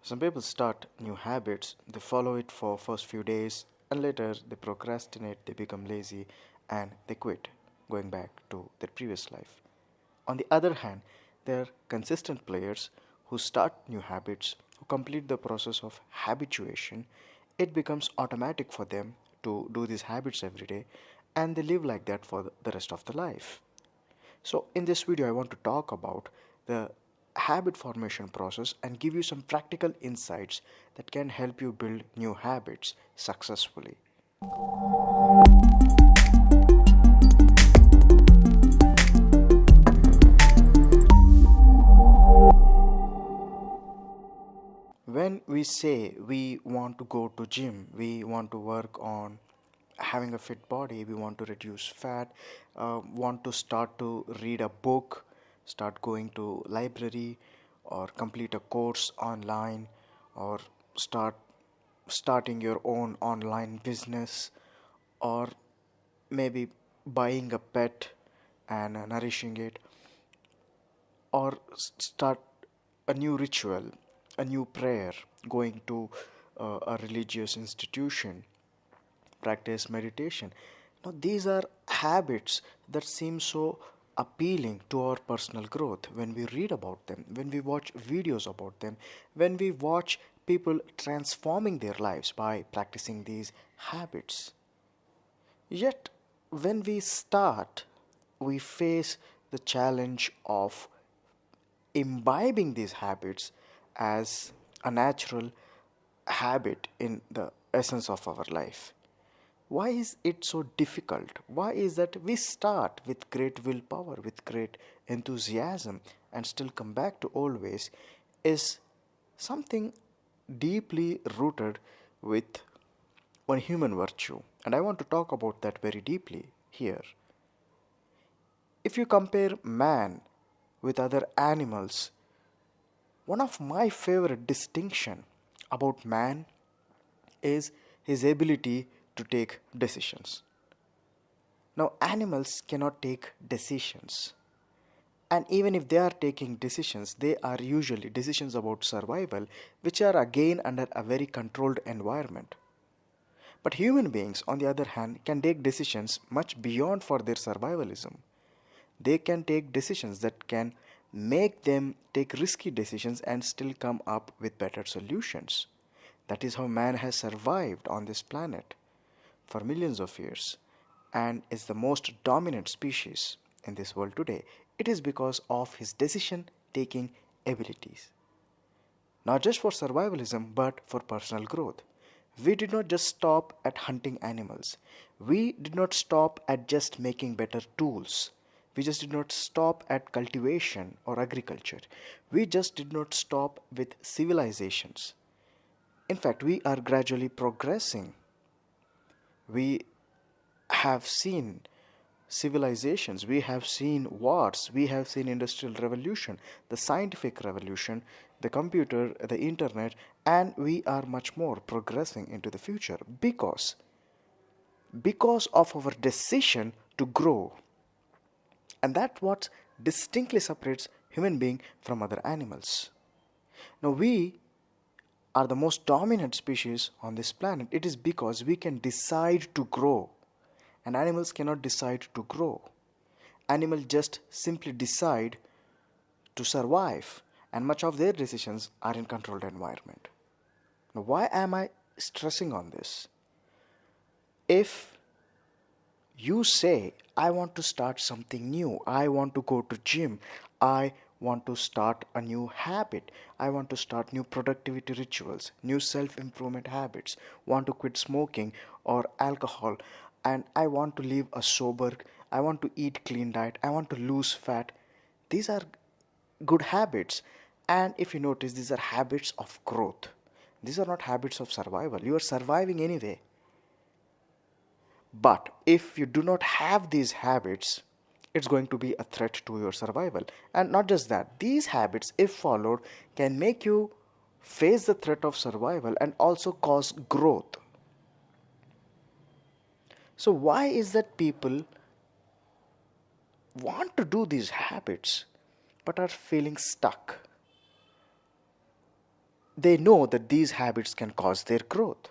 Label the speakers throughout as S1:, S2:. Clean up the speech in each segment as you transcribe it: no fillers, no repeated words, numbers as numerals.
S1: Some people start new habits, they follow it for first few days and later they procrastinate, they become lazy and they quit, going back to their previous life. On the other hand, there are consistent players who start new habits, who complete the process of habituation. It becomes automatic for them to do these habits every day and they live like that for the rest of their life. So, in this video, I want to talk about the habit formation process and give you some practical insights that can help you build new habits successfully. When we say we want to go to gym, we want to work on having a fit body, we want to reduce fat, want to start to read a book, start going to library or complete a course online or starting your own online business or maybe buying a pet and nourishing it or start a new ritual, a new prayer, going to a religious institution, practice meditation. Now, these are habits that seem so appealing to our personal growth when we read about them, when we watch videos about them, when we watch people transforming their lives by practicing these habits. Yet, when we start, we face the challenge of imbibing these habits as a natural habit in the essence of our life. Why is it so difficult? Why is that we start with great willpower, with great enthusiasm, and still come back to old ways is something deeply rooted with one human virtue. And I want to talk about that very deeply here. If you compare man with other animals, one of my favorite distinction about man is his ability to take decisions. Now, animals cannot take decisions. And even if they are taking decisions, they are usually decisions about survival, which are again under a very controlled environment. But human beings, on the other hand, can take decisions much beyond for their survivalism. They can take decisions that can make them take risky decisions and still come up with better solutions. That is how man has survived on this planet for millions of years and is the most dominant species in this world today. It is because of his decision taking abilities. Not just for survivalism, but for personal growth. We did not just stop at hunting animals. We did not stop at just making better tools. We just did not stop at cultivation or agriculture. We just did not stop with civilizations. In fact, we are gradually progressing. We have seen civilizations, we have seen wars, we have seen industrial revolution, the scientific revolution, the computer, the internet, and we are much more progressing into the future because of our decision to grow. And that's what distinctly separates human being from other animals. Now we are the most dominant species on this planet. It is because we can decide to grow. And animals cannot decide to grow. Animals just simply decide to survive. And much of their decisions are in controlled environment. Now, why am I stressing on this? If you say, I want to start something new, I want to go to gym, I want to start a new habit, I want to start new productivity rituals, new self-improvement habits, want to quit smoking or alcohol, and I want to live a sober, I want to eat clean diet, I want to lose fat. These are good habits. And if you notice, these are habits of growth. These are not habits of survival. You are surviving anyway. But if you do not have these habits, it's going to be a threat to your survival. And not just that, these habits, if followed, can make you face the threat of survival and also cause growth. So, why is that people want to do these habits but are feeling stuck? they know that these habits can cause their growth,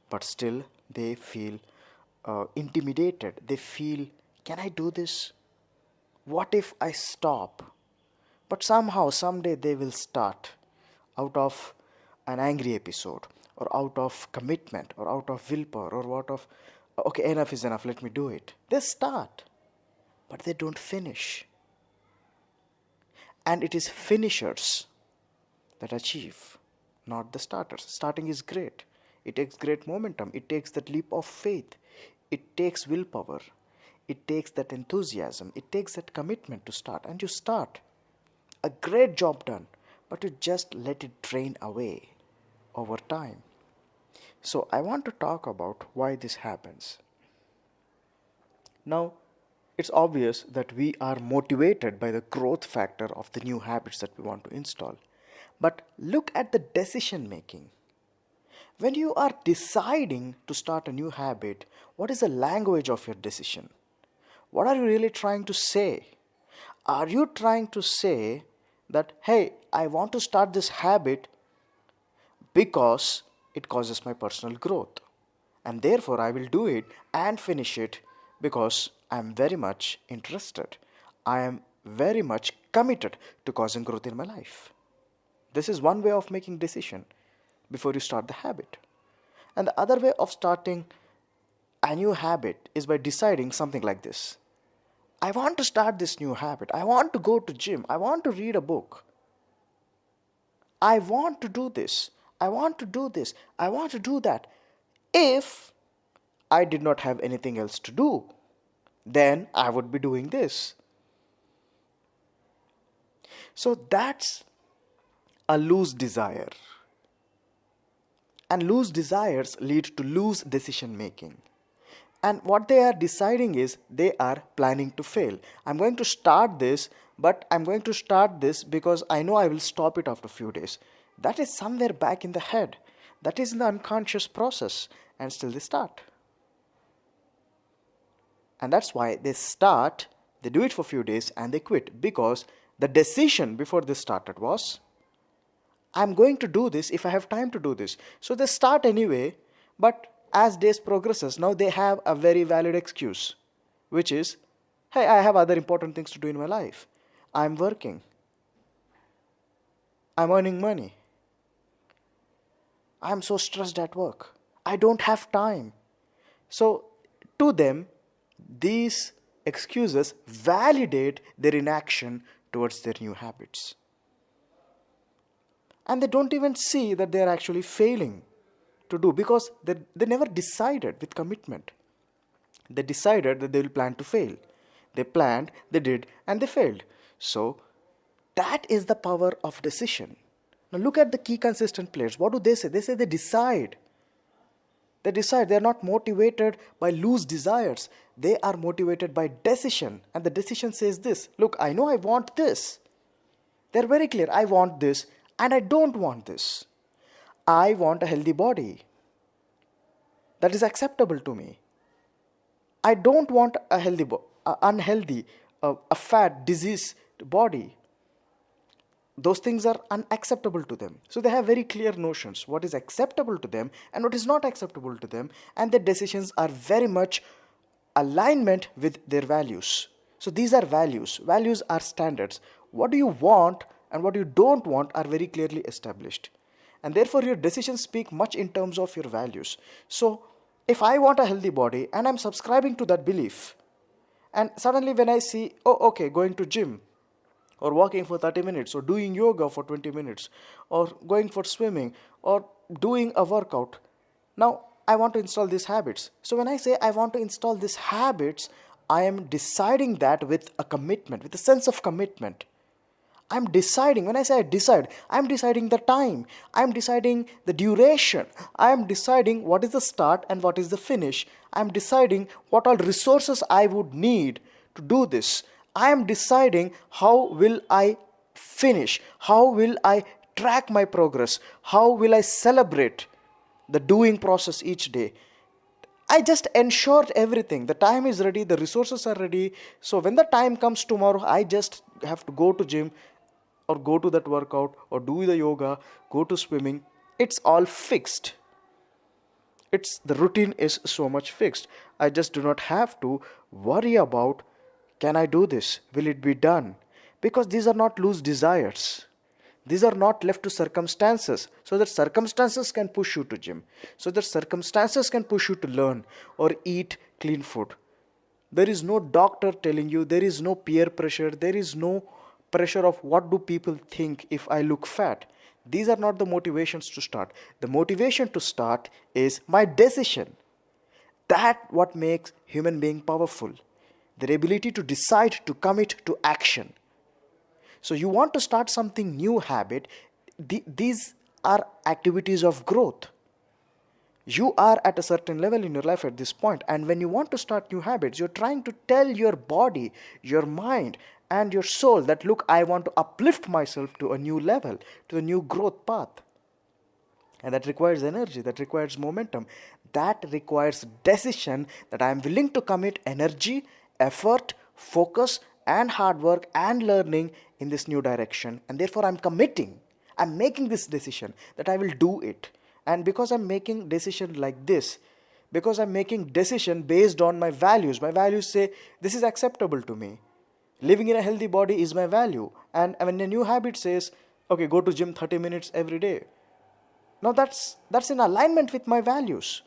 S1: but still they feel intimidated. They feel, can I do this? What if I stop? But somehow, someday they will start out of an angry episode, or out of commitment, or out of willpower, or out of, okay, enough is enough, let me do it. They start, but they don't finish. And it is finishers that achieve, not the starters. Starting is great. It takes great momentum. It takes that leap of faith. It takes willpower. It takes that enthusiasm. It takes that commitment to start. And you start. A great job done. But you just let it drain away over time. So I want to talk about why this happens. Now, it's obvious that we are motivated by the growth factor of the new habits that we want to install. But look at the decision making. When you are deciding to start a new habit, what is the language of your decision? What are you really trying to say? Are you trying to say that, hey, I want to start this habit because it causes my personal growth, and therefore I will do it and finish it because I am very much interested. I am very much committed to causing growth in my life. This is one way of making decision before you start the habit. And the other way of starting a new habit is by deciding something like this. I want to start this new habit. I want to go to gym. I want to read a book. I want to do this. I want to do this. I want to do that. If I did not have anything else to do, then I would be doing this. So that's a loose desire. And loose desires lead to loose decision making. And what they are deciding is they are planning to fail. I'm going to start this, but I'm going to start this because I know I will stop it after a few days. That is somewhere back in the head. That is in the unconscious process, and still they start. And that's why they start, they do it for a few days and they quit, because the decision before this started was, I'm going to do this if I have time to do this. So they start anyway, but as days progresses, now they have a very valid excuse, which is, hey, I have other important things to do in my life. I'm working. I'm earning money. I'm so stressed at work. I don't have time. So to them, these excuses validate their inaction towards their new habits. And they don't even see that they are actually failing to do, because they never decided with commitment. They decided that they will plan to fail. They planned, they did, and they failed. So that is the power of decision. Now look at the key consistent players. What do they say? They say they decide. They decide. They are not motivated by loose desires. They are motivated by decision. And the decision says this. Look, I know I want this. They're very clear. I want this and I don't want this. I want a healthy body that is acceptable to me. I don't want a unhealthy, a fat, diseased body. Those things are unacceptable to them. So they have very clear notions what is acceptable to them and what is not acceptable to them, and their decisions are very much alignment with their values. So these are values. Values are standards. What do you want and what you don't want are very clearly established. And therefore your decisions speak much in terms of your values. So if I want a healthy body and I'm subscribing to that belief, and suddenly when I see, oh okay, going to gym, or walking for 30 minutes, or doing yoga for 20 minutes, or going for swimming, or doing a workout, now I want to install these habits. So when I say I want to install these habits, I am deciding that with a commitment, with a sense of commitment. I'm deciding. When I say I decide, I'm deciding the time. I'm deciding the duration. I'm deciding what is the start and what is the finish. I'm deciding what all resources I would need to do this. I am deciding how will I finish. How will I track my progress. How will I celebrate the doing process each day. I just ensured everything. The time is ready. The resources are ready. So when the time comes tomorrow, I just have to go to gym, or go to that workout or do the yoga, go to swimming. It's all fixed. The routine is so much fixed. I just do not have to worry about, can I do this? Will it be done? Because these are not loose desires. These are not left to circumstances, so that circumstances can push you to gym, so that circumstances can push you to learn or eat clean food. There is no doctor telling you, there is no peer pressure, there is no pressure of what do people think if I look fat. These are not the motivations to start. The motivation to start is my decision. That what makes human being powerful. Their ability to decide, to commit to action. So you want to start something new habit. These are activities of growth. You are at a certain level in your life at this point, and when you want to start new habits, you're trying to tell your body, your mind, and your soul that, look, I want to uplift myself to a new level, to a new growth path. And that requires energy, that requires momentum, that requires decision, that I am willing to commit energy, effort, focus, and hard work and learning in this new direction. And therefore I'm committing, I'm making this decision that I will do it. And because I'm making decision like this, because I'm making decision based on my values say this is acceptable to me. Living in a healthy body is my value. And when a new habit says, okay, go to gym 30 minutes every day. Now that's in alignment with my values.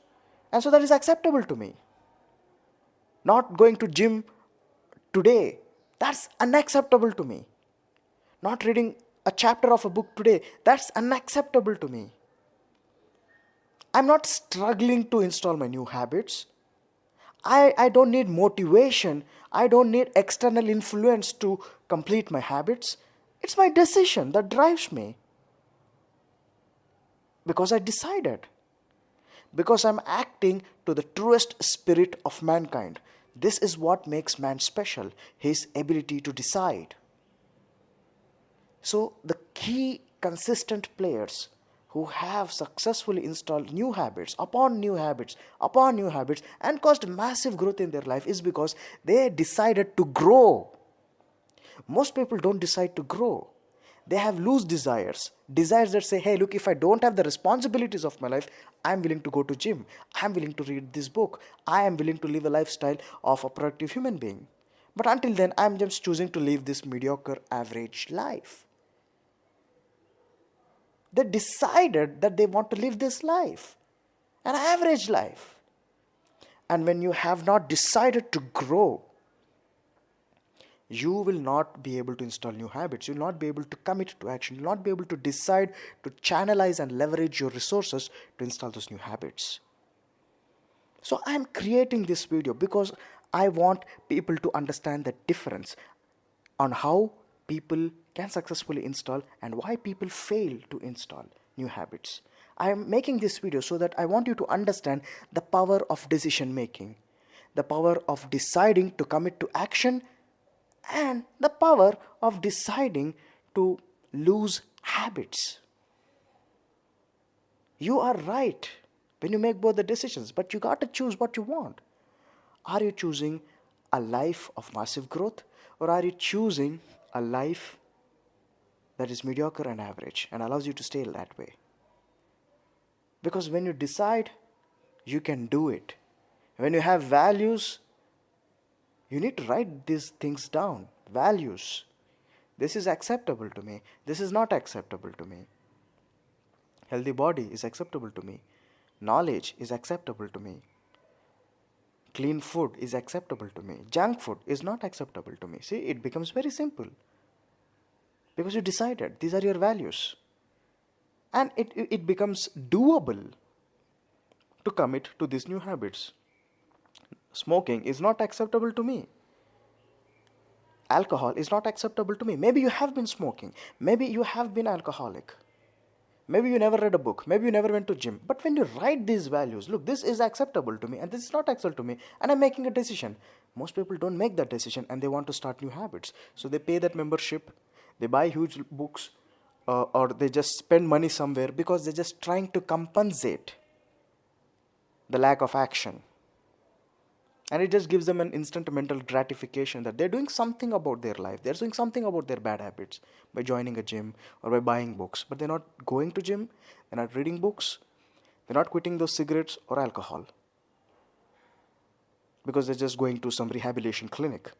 S1: And so that is acceptable to me. Not going to gym today, that's unacceptable to me. Not reading a chapter of a book today, that's unacceptable to me. I'm not struggling to install my new habits. I don't need motivation. I don't need external influence to complete my habits. It's my decision that drives me. Because I decided. Because I'm acting to the truest spirit of mankind. This is what makes man special, his ability to decide. So the key consistent players who have successfully installed new habits upon new habits upon new habits and caused massive growth in their life is because they decided to grow. Most people don't decide to grow. They have loose desires that say, hey, look, if I don't have the responsibilities of my life, I'm willing to go to gym, I'm willing to read this book, I am willing to live a lifestyle of a productive human being. But until then, I'm just choosing to live this mediocre average life. They decided that they want to live this life, an average life. And when you have not decided to grow, you will not be able to install new habits. You will not be able to commit to action. You will not be able to decide to channelize and leverage your resources to install those new habits. So I am creating this video because I want people to understand the difference on how people can successfully install and why people fail to install new habits. I am making this video so that I want you to understand the power of decision making, the power of deciding to commit to action, and the power of deciding to lose habits. You are right when you make both the decisions, but you got to choose what you want. Are you choosing a life of massive growth, or are you choosing a life that is mediocre and average and allows you to stay that way? Because when you decide, you can do it. When you have values, you need to write these things down. Values. This is acceptable to me. This is not acceptable to me. Healthy body is acceptable to me. Knowledge is acceptable to me. Clean food is acceptable to me. Junk food is not acceptable to me. See, it becomes very simple. Because you decided, these are your values. And it becomes doable to commit to these new habits. Smoking is not acceptable to me. Alcohol is not acceptable to me. Maybe you have been smoking. Maybe you have been alcoholic. Maybe you never read a book. Maybe you never went to gym. But when you write these values, look, this is acceptable to me and this is not acceptable to me, and I'm making a decision. Most people don't make that decision and they want to start new habits. So they pay that membership, they buy huge books, or they just spend money somewhere because they're just trying to compensate the lack of action. And it just gives them an instant mental gratification that they're doing something about their life. They're doing something about their bad habits by joining a gym or by buying books. But they're not going to gym, they're not reading books, they're not quitting those cigarettes or alcohol because they're just going to some rehabilitation clinic.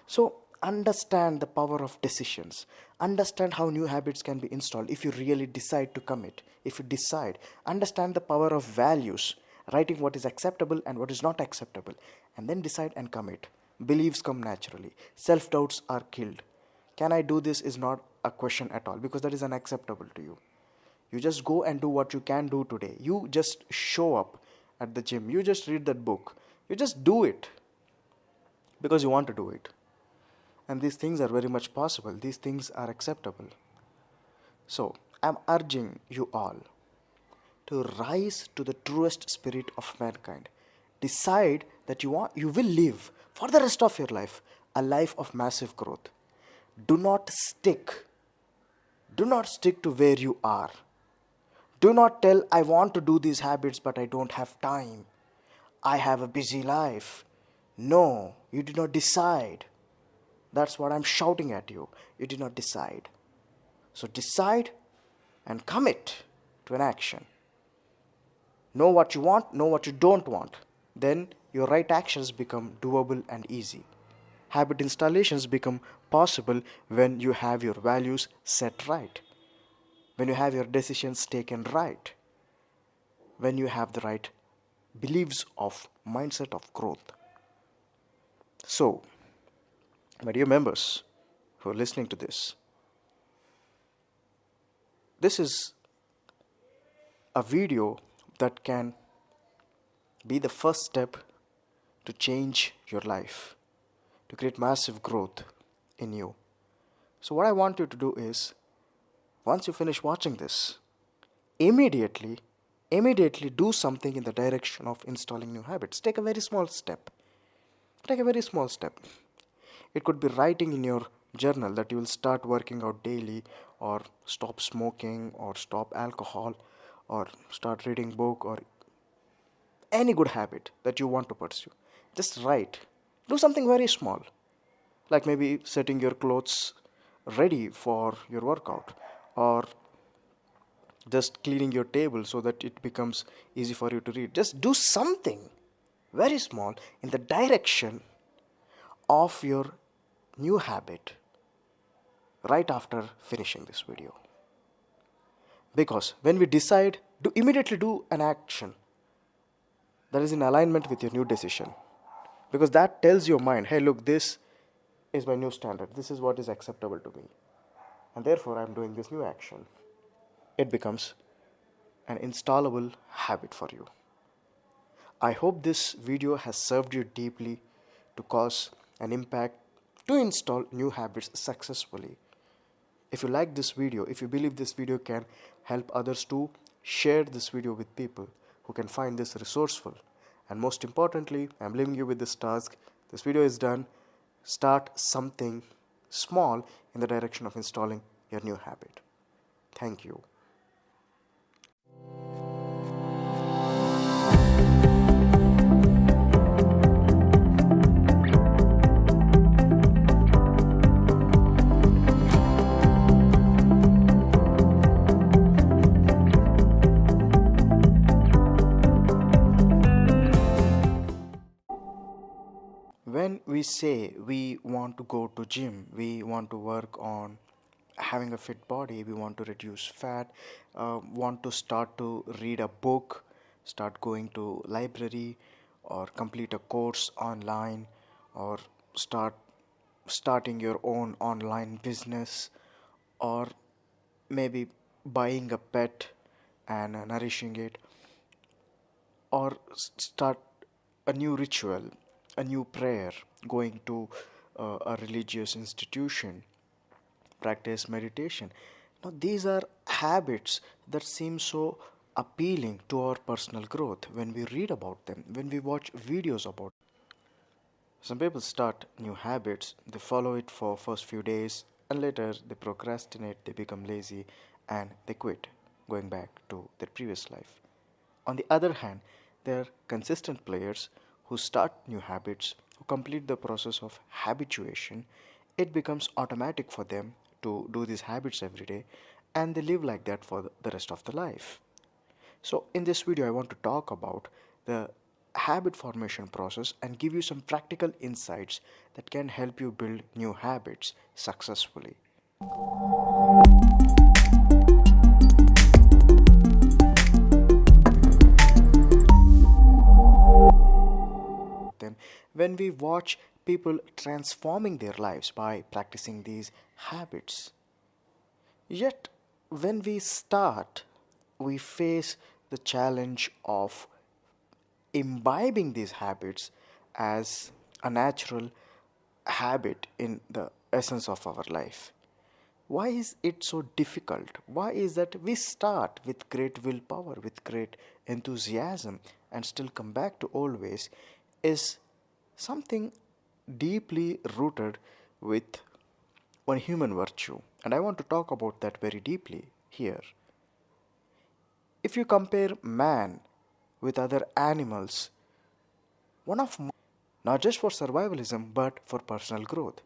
S1: So understand the power of decisions. Understand how new habits can be installed if you really decide to commit. If you decide, understand the power of values, writing what is acceptable and what is not acceptable, and then decide and commit. Beliefs come naturally. Self doubts are killed. Can I do this is not a question at all because that is unacceptable to you. You just go and do what you can do today. You just show up at the gym. You just read that book. You just do it because you want to do it. And these things are very much possible. These things are acceptable. So, I'm urging you all to rise to the truest spirit of mankind. Decide that you will live for the rest of your life a life of massive growth. Do not stick. Do not stick to where you are. Do not tell, I want to do these habits, but I don't have time. I have a busy life. No, you did not decide. That's what I'm shouting at you. You did not decide. So decide and commit to an action. Know what you want, know what you don't want. Then your right actions become doable and easy. Habit installations become possible when you have your values set right, when you have your decisions taken right, when you have the right beliefs of mindset of growth. So, my dear members who are listening to this is a video that can be the first step to change your life, to create massive growth in you. So what I want you to do is, once you finish watching this, immediately do something in the direction of installing new habits. Take a very small step. Take a very small step. It could be writing in your journal that you will start working out daily, or stop smoking, or stop alcohol, or start reading book, or any good habit that you want to pursue. Just write. Do something very small, like maybe setting your clothes ready for your workout, or just cleaning your table so that it becomes easy for you to read. Just do something very small in the direction of your new habit right after finishing this video. Because when we decide to immediately do an action that is in alignment with your new decision, because that tells your mind, hey, look, this is my new standard, this is what is acceptable to me, and therefore I'm doing this new action. It becomes an installable habit for you. I hope this video has served you deeply to cause an impact to install new habits successfully. If you like this video, if you believe this video can help others too, share this video with people who can find this resourceful. And most importantly, I'm leaving you with this task. This video is done. Start something small in the direction of installing your new habit. Thank you. When we say we want to go to gym, we want to work on having a fit body, we want to reduce fat, want to start to read a book, start going to library, or complete a course online, or starting your own online business, or maybe buying a pet and nourishing it, or start a new ritual, a new prayer, going to a religious institution, practice meditation. Now, these are habits that seem so appealing to our personal growth when we read about them, when we watch videos about it. Some people start new habits, they follow it for first few days, and later they procrastinate, they become lazy, and they quit, going back to their previous life. On the other hand, there are consistent players who start new habits, who complete the process of habituation, it becomes automatic for them to do these habits every day, and they live like that for the rest of the life. So in this video, I want to talk about the habit formation process and give you some practical insights that can help you build new habits successfully. Then, when we watch people transforming their lives by practicing these habits, yet when we start, we face the challenge of imbibing these habits as a natural habit in the essence of our life. Why is it so difficult? Why is that we start with great willpower, with great enthusiasm, and still come back to old ways is something deeply rooted with one human virtue. And I want to talk about that very deeply here. If you compare man with other animals, one of not just for survivalism but for personal growth.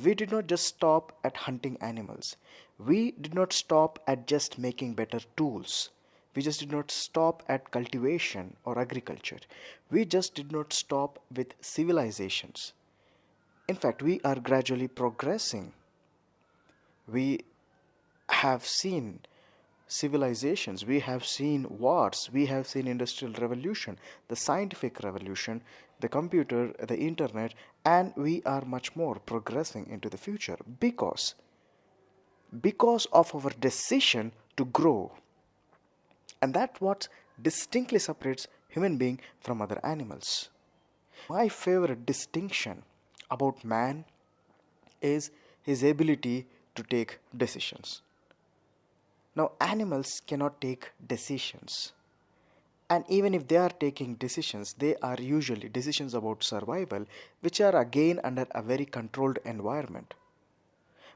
S1: We did not just stop at hunting animals. We did not stop at just making better tools. We just did not stop at cultivation or agriculture. We just did not stop with civilizations. In fact, we are gradually progressing. We have seen civilizations, we have seen wars, we have seen industrial revolution, the scientific revolution, the computer, the internet, and we are much more progressing into the future because of our decision to grow. And that's what distinctly separates human being from other animals. My favorite distinction about man is his ability to take decisions. Now, animals cannot take decisions. And even if they are taking decisions, they are usually decisions about survival, which are again under a very controlled environment.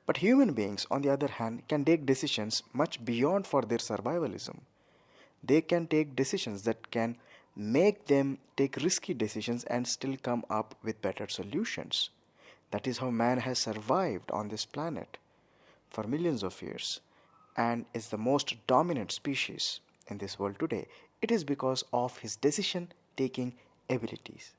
S1: But human beings, on the other hand, can take decisions much beyond for their survivalism. They can take decisions that can make them take risky decisions and still come up with better solutions. That is how man has survived on this planet for millions of years and is the most dominant species in this world today. It is because of his decision taking abilities.